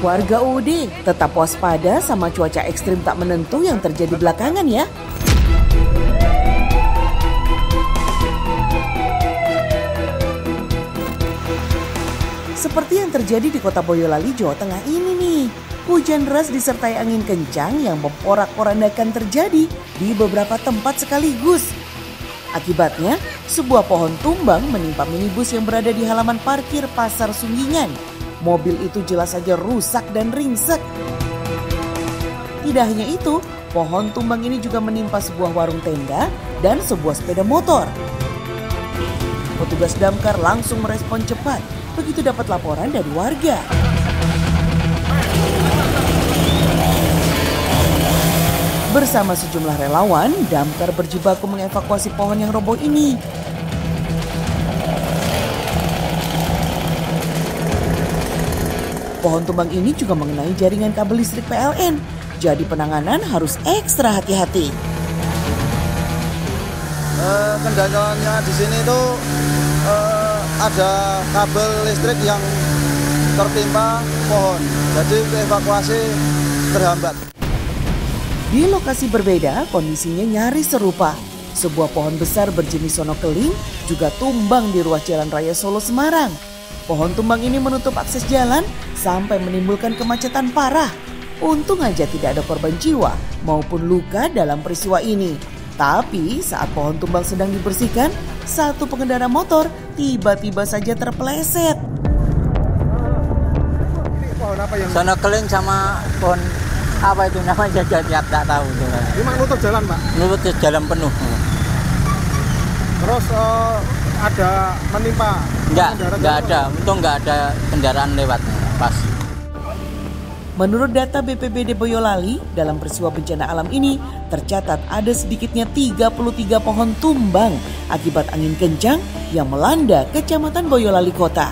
Warga UUD tetap waspada sama cuaca ekstrim tak menentu yang terjadi belakangan ya. Seperti yang terjadi di kota Boyolali, Jawa Tengah ini nih. Hujan deras disertai angin kencang yang memporak-porandakan terjadi di beberapa tempat sekaligus. Akibatnya, sebuah pohon tumbang menimpa minibus yang berada di halaman parkir Pasar Sunggingan. Mobil itu jelas saja rusak dan ringsek. Tidak hanya itu, pohon tumbang ini juga menimpa sebuah warung tenda dan sebuah sepeda motor. Petugas damkar langsung merespon cepat begitu dapat laporan dari warga. Bersama sejumlah relawan, damkar berjibaku mengevakuasi pohon yang roboh ini. Pohon tumbang ini juga mengenai jaringan kabel listrik PLN, jadi penanganan harus ekstra hati-hati. Kendalanya di sini itu ada kabel listrik yang tertimpa pohon, jadi evakuasi terhambat. Di lokasi berbeda, kondisinya nyaris serupa. Sebuah pohon besar berjenis sono keling juga tumbang di ruas Jalan Raya Solo Semarang. Pohon tumbang ini menutup akses jalan sampai menimbulkan kemacetan parah. Untung aja tidak ada korban jiwa maupun luka dalam peristiwa ini. Tapi saat pohon tumbang sedang dibersihkan, satu pengendara motor tiba-tiba saja terpeleset. Pohon apa yang? Sono keling sama pohon apa itu namanya tiap tak tahu. Gimana nutup jalan, Pak? Nutup jalan penuh. Terus ada menimpa? Enggak ada. Untung enggak ada kendaraan lewat pas. Menurut data BPBD Boyolali, dalam peristiwa bencana alam ini tercatat ada sedikitnya 33 pohon tumbang akibat angin kencang yang melanda Kecamatan Boyolali Kota.